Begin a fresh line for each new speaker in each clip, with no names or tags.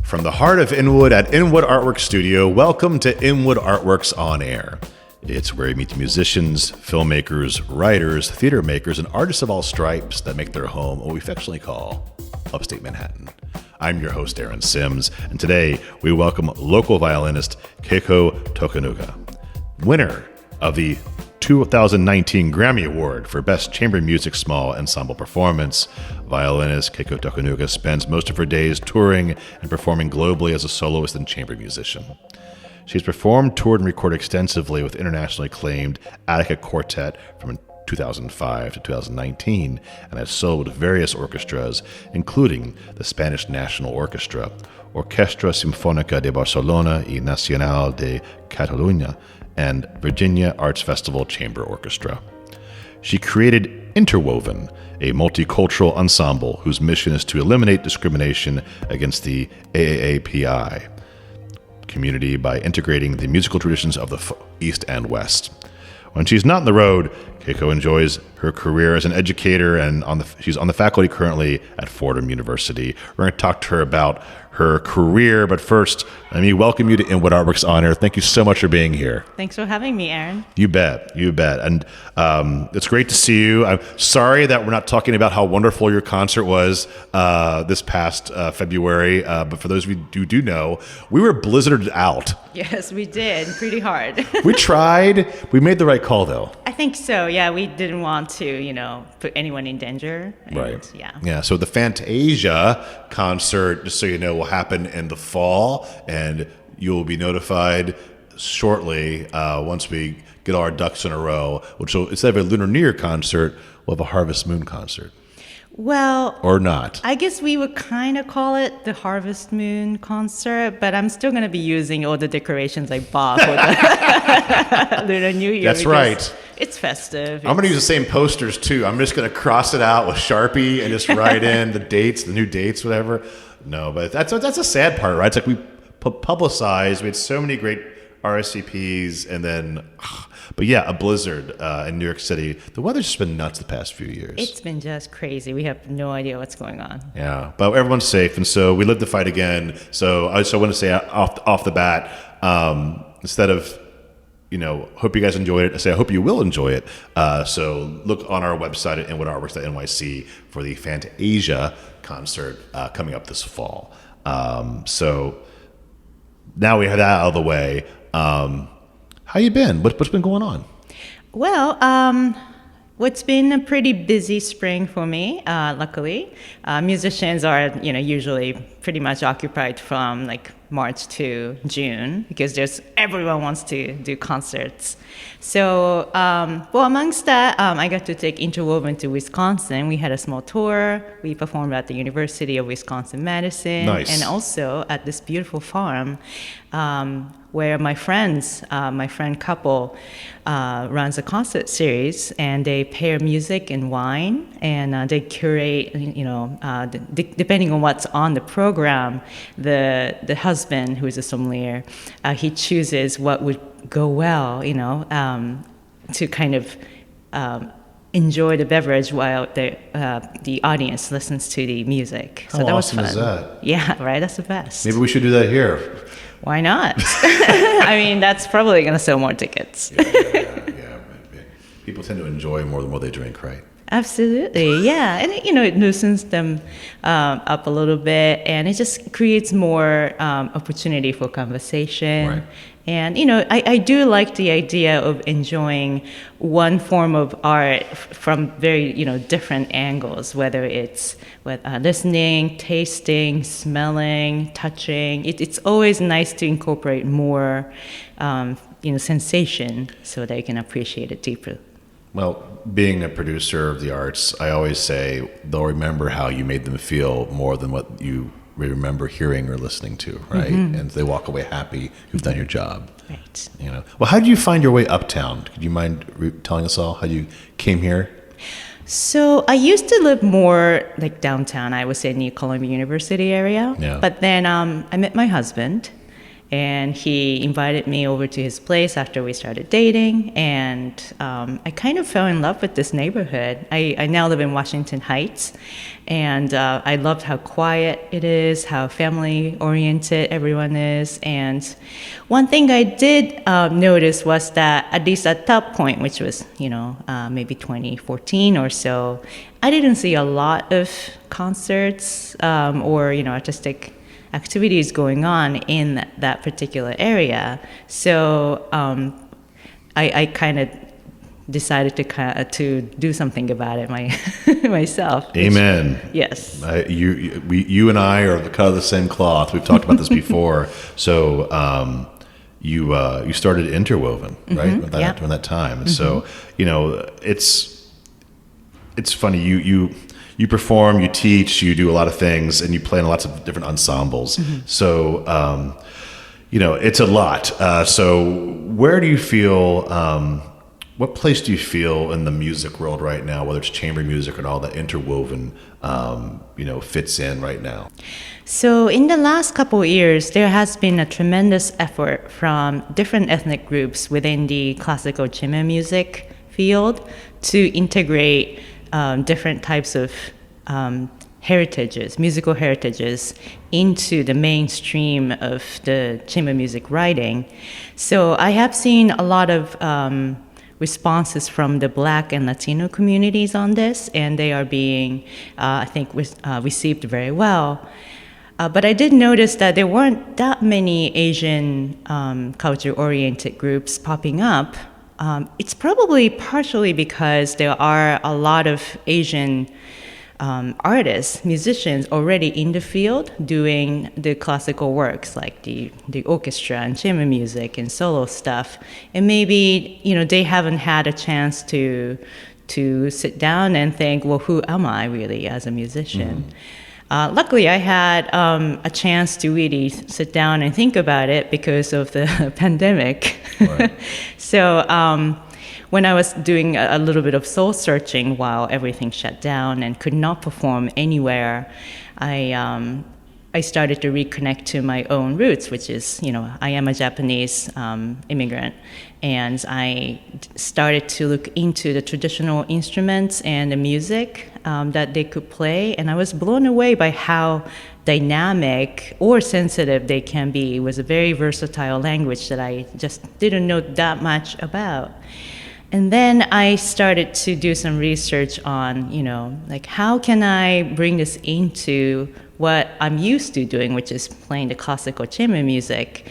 From the heart of Inwood at Inwood Artworks Studio, welcome to Inwood Artworks On Air. It's where you meet the musicians, filmmakers, writers, theater makers, and artists of all stripes that make their home what we affectionately call upstate Manhattan. I'm your host, Aaron Sims, and today we welcome local violinist Keiko Tokunaga, winner of the 2019 Grammy Award for Best Chamber Music Small Ensemble Performance. Violinist Keiko Tokunaga spends most of her days touring and performing globally as a soloist and chamber musician. She's performed, toured, and recorded extensively with internationally acclaimed Attacca Quartet from 2005 to 2019, and has soloed with various orchestras, including the Spanish National Orchestra, Orquestra Simfònica de Barcelona y Nacional de Catalunya, and Virginia Arts Festival Chamber Orchestra. She created INTERWOVEN, a multicultural ensemble whose mission is to eliminate discrimination against the AAAPI community by integrating the musical traditions of the East and West. When she's not on the road, Keiko enjoys her career as an educator, and she's on the faculty currently at Fordham University. We're going to talk to her about her career, but first, let me welcome you to Inwood Artworks On Air. Thank you so much for being here.
Thanks for having me, Aaron.
You bet. And it's great to see you. I'm sorry that we're not talking about how wonderful your concert was this past February, but for those of you who do know, we were blizzarded out.
Yes, we did. Pretty hard.
We tried. We made the right call, though.
I think so. Yeah, we didn't want to, put anyone in danger.
Right.
Yeah.
Yeah. So the Fantasia concert, just so you know, will happen in the fall, and you will be notified shortly once we get our ducks in a row. Which will, instead of a Lunar New Year concert, we'll have a Harvest Moon concert.
Well, or not. I guess we would kind of call it the Harvest Moon concert, but I'm still going to be using all the decorations I bought for the Lunar New Year.
That's right.
It's festive.
I'm going to use the same posters too. I'm just going to cross it out with Sharpie and just write in the dates, the new dates, whatever. No, but that's a sad part, right? It's like we publicized. We had so many great RSVPs, and then, but yeah, a blizzard in New York City. The weather's just been nuts the past few years.
It's been just crazy. We have no idea what's going on.
Yeah, but everyone's safe, and so we live to fight again. So I want to say off the bat, instead of, hope you guys enjoyed it, I say I hope you will enjoy it. So look on our website at inwoodartworks.nyc for the Fantasia concert coming up this fall. So now we have that out of the way. How you been? What's been going on?
Well, it's been a pretty busy spring for me, luckily. Musicians are, usually pretty much occupied from like March to June because everyone wants to do concerts. So, amongst that, I got to take INTERWOVEN to Wisconsin. We had a small tour. We performed at the University of Wisconsin-Madison.
Nice.
And also at this beautiful farm where my friend couple runs a concert series, and they pair music and wine, and they curate, depending on what's on the program, the husband, who is a sommelier, he chooses what would go well, to kind of enjoy the beverage while the audience listens to the music. So
How
that
awesome
was fun.
is that?
Yeah, right. That's the best.
Maybe we should do that here.
Why not? I mean, that's probably going to sell more tickets.
Yeah. People tend to enjoy more the more they drink, right?
Absolutely, yeah. And, it loosens them up a little bit, and it just creates more opportunity for conversation.
Right.
And, I do like the idea of enjoying one form of art from very, different angles, whether it's with listening, tasting, smelling, touching. It's always nice to incorporate more, sensation so that you can appreciate it deeper.
Well, being a producer of the arts, I always say they'll remember how you made them feel more than what you remember hearing or listening to, right? Mm-hmm. And they walk away happy you've done your job.
Right.
Well, how did you find your way uptown? Could you mind telling us all how you came here?
So I used to live more like downtown. I would say near Columbia University area.
Yeah.
But then I met my husband, And he invited me over to his place after we started dating, and I kind of fell in love with this neighborhood. I now live in Washington Heights, and I loved how quiet it is, how family-oriented everyone is. And one thing I did notice was that, at least at that point, which was, maybe 2014 or so, I didn't see a lot of concerts or, artistic activities going on in that particular area. So I kind of decided to do something about it myself.
Amen.
Yes.
You and I are cut of the same cloth. We've talked about this before. So you started Interwoven, right?
Mm-hmm.
During that time. And so, it's funny. You perform, you teach, you do a lot of things, and you play in lots of different ensembles. Mm-hmm. So, it's a lot. So where do you feel, what place do you feel in the music world right now, whether it's chamber music and all that Interwoven, fits in right now?
So in the last couple of years, there has been a tremendous effort from different ethnic groups within the classical chamber music field to integrate different types of musical heritages, into the mainstream of the chamber music writing. So I have seen a lot of responses from the Black and Latino communities on this, and they are being, I think, received very well. But I did notice that there weren't that many Asian culture-oriented groups popping up. It's probably partially because there are a lot of Asian artists, musicians already in the field doing the classical works, like the orchestra and chamber music and solo stuff. And maybe, they haven't had a chance to sit down and think, well, who am I really as a musician? Mm-hmm. Luckily, I had a chance to really sit down and think about it because of the pandemic. Right. So when I was doing a little bit of soul searching while everything shut down and could not perform anywhere, I started to reconnect to my own roots, which is, I am a Japanese immigrant. And I started to look into the traditional instruments and the music that they could play. And I was blown away by how dynamic or sensitive they can be. It was a very versatile language that I just didn't know that much about. And then I started to do some research on, how can I bring this into what I'm used to doing, which is playing the classical chamber music.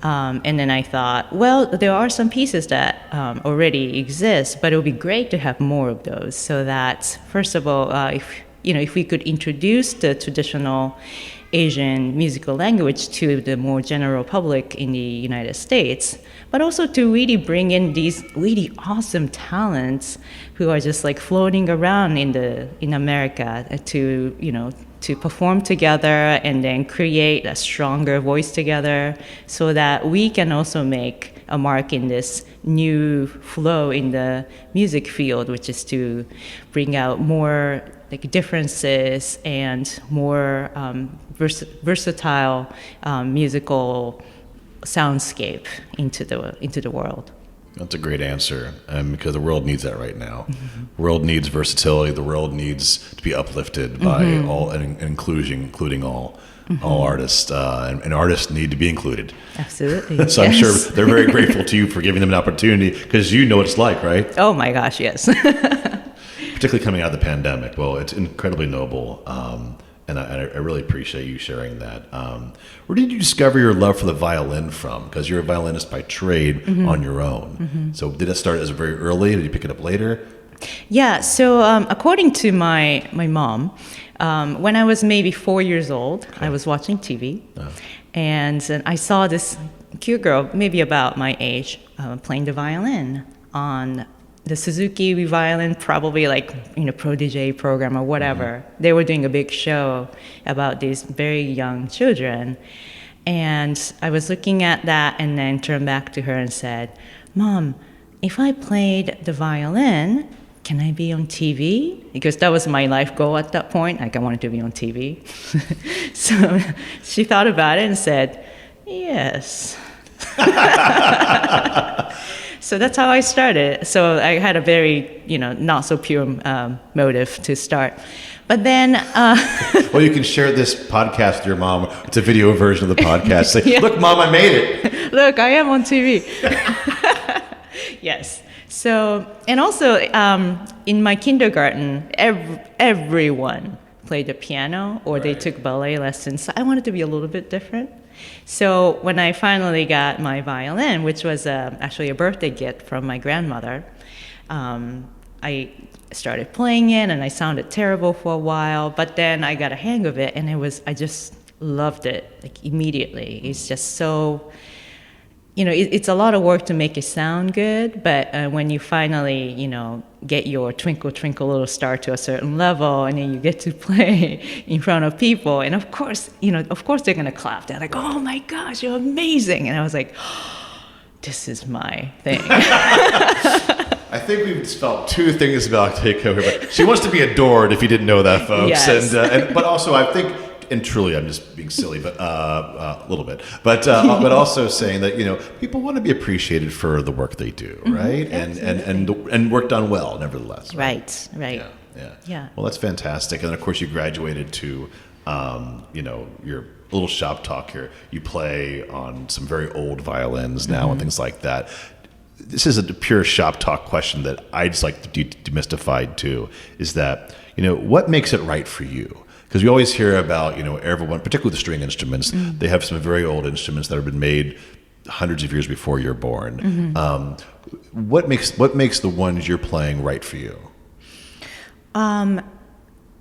And then I thought, well, there are some pieces that already exist, but it would be great to have more of those, so that, first of all, if we could introduce the traditional Asian musical language to the more general public in the United States, but also to really bring in these really awesome talents who are just like floating around in America to perform together and then create a stronger voice together, so that we can also make a mark in this new flow in the music field, which is to bring out more differences and more versatile musical soundscape into the world.
That's a great answer, because the world needs that right now. Mm-hmm. The world needs versatility. The world needs to be uplifted by all, and including all artists, and artists need to be included.
Absolutely.
So yes. I'm sure they're very grateful to you for giving them an opportunity, because you know what it's like, right?
Oh my gosh, yes.
Particularly coming out of the pandemic. Well, it's incredibly noble. And I really appreciate you sharing that. Where did you discover your love for the violin from? Because you're a violinist by trade on your own. Mm-hmm. So did it start as very early? Did you pick it up later?
Yeah, so according to my mom, when I was maybe 4 years old, okay. I was watching TV, and I saw this cute girl, maybe about my age, playing the violin on the Suzuki violin, probably Protege program or whatever. Mm-hmm. They were doing a big show about these very young children. And I was looking at that and then turned back to her and said, Mom, if I played the violin, can I be on TV? Because that was my life goal at that point. I wanted to be on TV. So she thought about it and said, Yes. So that's how I started. So I had a very, not so pure motive to start. But then...
Well, you can share this podcast with your mom. It's a video version of the podcast. Say, yeah. Look, Mom, I made it.
Look, I am on TV. Yes. So, and also in my kindergarten, everyone played the piano or they took ballet lessons. So I wanted to be a little bit different. So when I finally got my violin, which was actually a birthday gift from my grandmother, I started playing it and I sounded terrible for a while, but then I got a hang of it and I just loved it like immediately. It's just so, it's a lot of work to make it sound good, but when you finally, get your Twinkle Twinkle Little Star to a certain level and then you get to play in front of people, and of course they're going to clap. They're like, oh my gosh, you're amazing. And I was like, oh, this is my thing.
I think we've felt two things about Keiko here. She wants to be adored, if you didn't know that, folks.
Yes.
But also I think, and truly I'm just being silly, but a little bit. But also saying that, people want to be appreciated for the work they do, right? And work done well, nevertheless.
Right.
Yeah. Well, that's fantastic. And of course you graduated to, your little shop talk here. You play on some very old violins now and things like that. This is a pure shop talk question that I'd just like to demystify too, is that, what makes it right for you? Because we always hear about, everyone, particularly the string instruments, they have some very old instruments that have been made hundreds of years before you're born. What makes the ones you're playing right for you?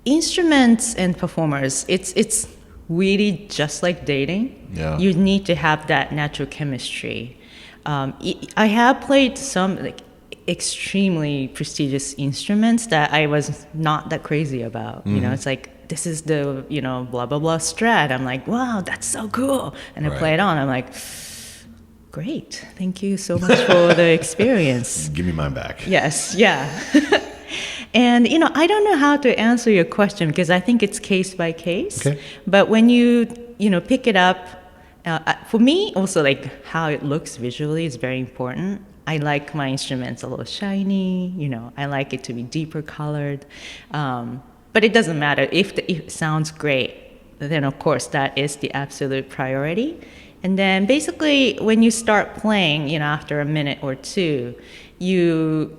Instruments and performers, it's really just like dating.
Yeah.
You need to have that natural chemistry. I have played some extremely prestigious instruments that I was not that crazy about. It's like, this is the, blah, blah, blah Strat. I'm like, wow, that's so cool. And I play it on. I'm like, great. Thank you so much for the experience.
Give me mine back.
Yes. Yeah. And, I don't know how to answer your question because I think it's case by case.
Okay.
But when you, pick it up, for me, also like how it looks visually is very important. I like my instruments a little shiny, I like it to be deeper colored. But it doesn't matter. If it sounds great, then of course that is the absolute priority. And then basically when you start playing, after a minute or two, you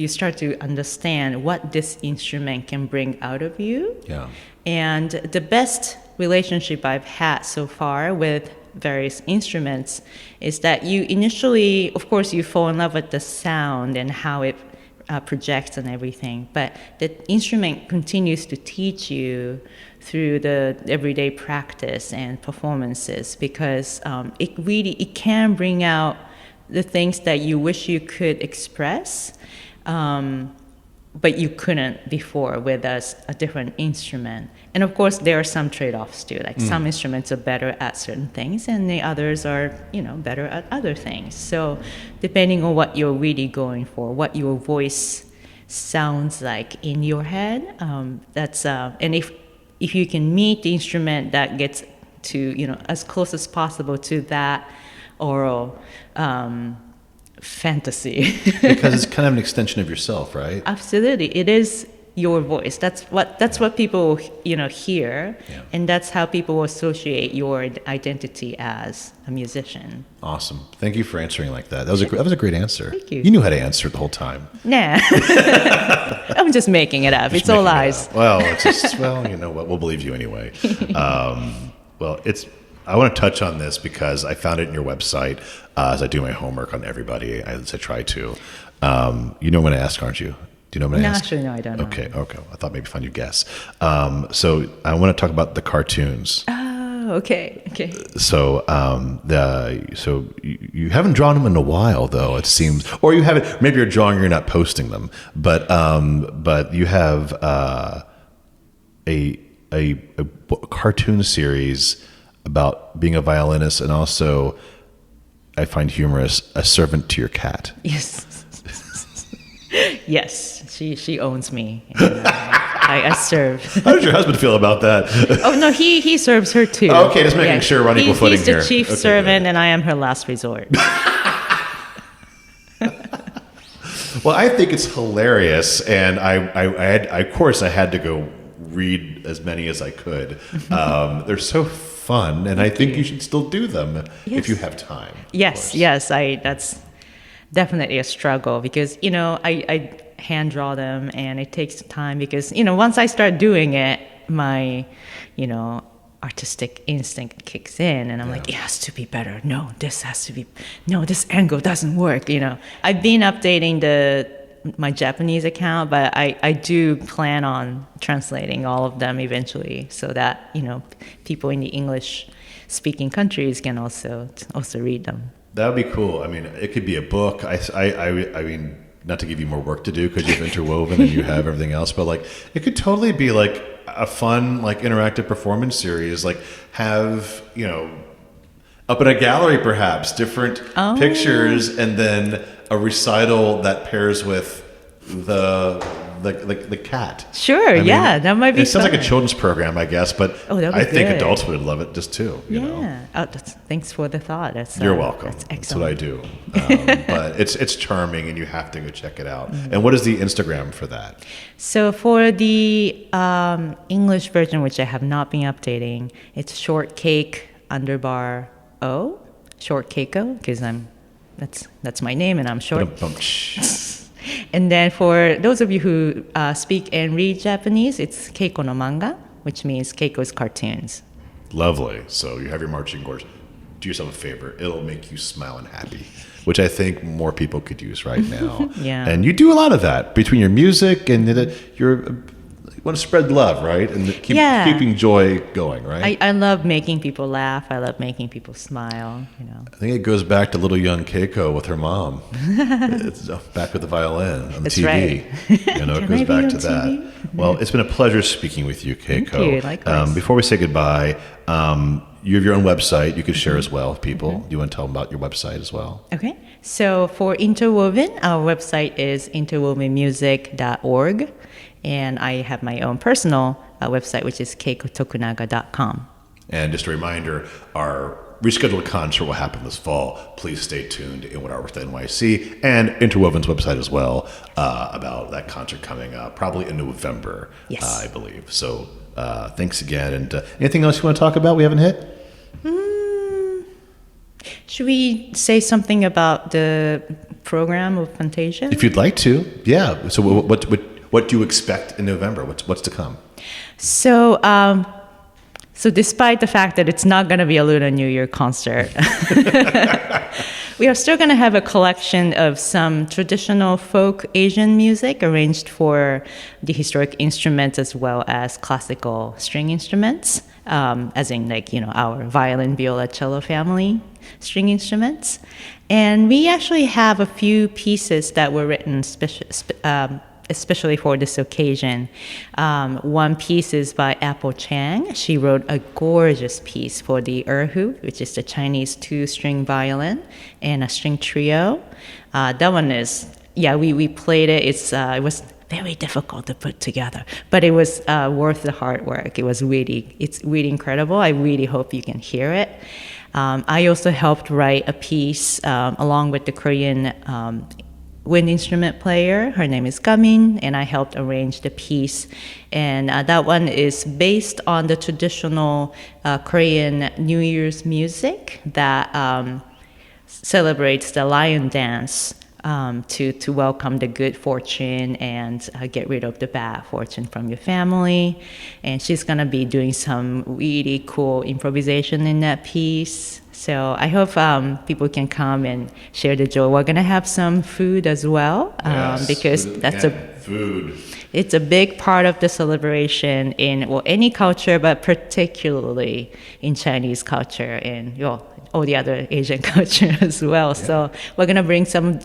start to understand what this instrument can bring out of you.
Yeah. And
the best relationship I've had so far with various instruments is that you initially, of course, you fall in love with the sound and how it projects and everything, but the instrument continues to teach you through the everyday practice and performances because it can bring out the things that you wish you could express, but you couldn't before with a different instrument. And of course, there are some trade-offs too. Like some instruments are better at certain things, and the others are, better at other things. So, depending on what you're really going for, what your voice sounds like in your head, that's and if you can meet the instrument that gets to as close as possible to that oral fantasy.
Because it's kind of an extension of yourself, right?
Absolutely, it is your voice. That's what people hear, and that's how people associate your identity as a musician.
Awesome. Thank you for answering like that. That was a great answer.
Thank you.
You knew how to answer it the whole time.
Nah, I'm just making it up. It's all lies.
Well, it's just you know what? We'll believe you anyway. I want to touch on this because I found it in your website as I do my homework on everybody, as I try to. You know what I'm going to ask, aren't you? Do you know what I'm going to ask?
Actually, no, I don't know.
Okay. I thought maybe find you guess. So I want to talk about the cartoons.
Oh, okay.
So you haven't drawn them in a while, though, it seems, or you haven't. Maybe you're drawing, you're not posting them, but you have a cartoon series about being a violinist, and also, I find humorous, a servant to your cat.
Yes. Yes, she owns me. And, I serve.
How does your husband feel about that?
Oh no, he serves her too.
Okay, just making sure we're on equal footing here.
He's the chief servant, and I am her last resort.
Well, I think it's hilarious, and of course, I had to go read as many as I could. They're so fun, and I think you should still do them if you have time.
Yes. That's definitely a struggle because I hand draw them, and it takes time because once I start doing it, my artistic instinct kicks in, and I'm like, it has to be better. No, this has to be. No, this angle doesn't work. I've been updating my Japanese account, but I do plan on translating all of them eventually, so that people in the English-speaking countries can also read them. That
would be cool. I mean, it could be a book. I mean, not to give you more work to do because you've interwoven and you have everything else, but like it could totally be like a fun like interactive performance series. Like have up in a gallery perhaps different pictures, and then a recital that pairs with the cat.
Sure, that might be.
It sounds like a children's program, I guess, but I think adults would love it just too.
Thanks for the thought.
You're welcome.
That's
what I do. But it's charming, and you have to go check it out. Mm-hmm. And what is the Instagram for that?
So for the English version, which I have not been updating, it's shortcake_O, short Keiko, because that's my name and I'm short. And then for those of you who speak and read Japanese, it's Keiko no manga, which means Keiko's cartoons.
Lovely. So you have your marching orders. Do yourself a favor. It'll make you smile and happy, which I think more people could use right now. And you do a lot of that between your music and you want to spread love, right? And keeping joy going, right?
I love making people laugh. I love making people smile,
I think it goes back to little young Keiko with her mom. It's back with the violin on the TV.
Right.
It goes back to that. Well, it's been a pleasure speaking with you, Keiko.
Thank you. Likewise.
Before we say goodbye, you have your own website you could share as well with people. Do you want to tell them about your website as well?
Okay. So for Interwoven, our website is interwovenmusic.org. And I have my own personal website, which is keikotokunaga.com.
And just a reminder, our rescheduled concert will happen this fall. Please stay tuned to Inwood Artworks NYC and Interwoven's website as well about that concert coming up, probably in November, I believe. So thanks again. And anything else you want to talk about we haven't hit?
Should we say something about the program of Fantasia?
If you'd like to, yeah. So what do you expect in November? What's to come?
So despite the fact that it's not going to be a Lunar New Year concert, we are still going to have a collection of some traditional folk Asian music arranged for the historic instruments as well as classical string instruments, as in our violin, viola, cello family string instruments. And we actually have a few pieces that were written especially for this occasion. One piece is by Apple Chang. She wrote a gorgeous piece for the erhu, which is the Chinese 2-string violin, and a string trio. That one is, we played it. It was very difficult to put together, but it was worth the hard work. It's really incredible. I really hope you can hear it. I also helped write a piece along with the Korean wind instrument player. Her name is Gamin, and I helped arrange the piece. And that one is based on the traditional Korean New Year's music that celebrates the lion dance to welcome the good fortune and get rid of the bad fortune from your family. And she's going to be doing some really cool improvisation in that piece. So I hope people can come and share the joy. We're going to have some food as well, because it's a big part of the celebration in any culture, but particularly in Chinese culture and all the other Asian culture as well. Yeah. So we're going to bring some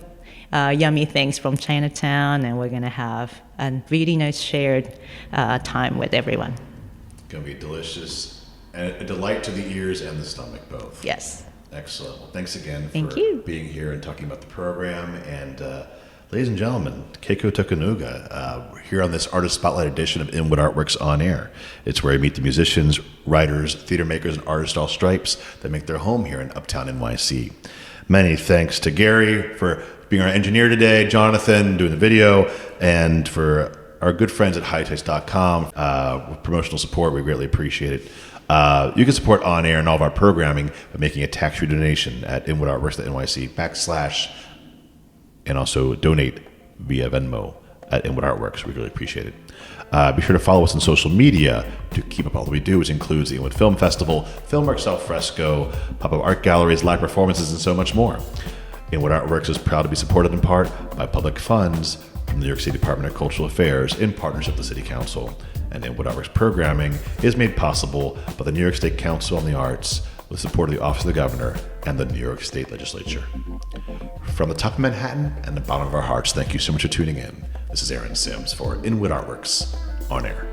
yummy things from Chinatown, and we're going to have a really nice shared time with everyone.
It's going to be delicious. And a delight to the ears and the stomach, both.
Yes.
Excellent. Well, thanks again
for
being here and talking about the program. And Ladies and gentlemen, Keiko Tokunaga, we're here on this Artist Spotlight edition of Inwood Artworks On Air. It's where I meet the musicians, writers, theater makers, and artists of all stripes that make their home here in Uptown NYC. Many thanks to Gary for being our engineer today, Jonathan doing the video, and for our good friends at hightaste.com with promotional support. We greatly appreciate it. You can support On Air and all of our programming by making a tax-free donation at inwoodartworks.nyc / and also donate via Venmo at Inwood Artworks. We really appreciate it. Be sure to follow us on social media to keep up all that we do, which includes the Inwood Film Festival, Filmworks Al Fresco, pop-up art galleries, live performances, and so much more. Inwood Artworks is proud to be supported in part by public funds from the New York City Department of Cultural Affairs in partnership with the City Council. And Inwood Artworks programming is made possible by the New York State Council on the Arts with support of the Office of the Governor and the New York State Legislature. From the top of Manhattan and the bottom of our hearts, thank you so much for tuning in. This is Aaron Sims for Inwood Artworks On Air.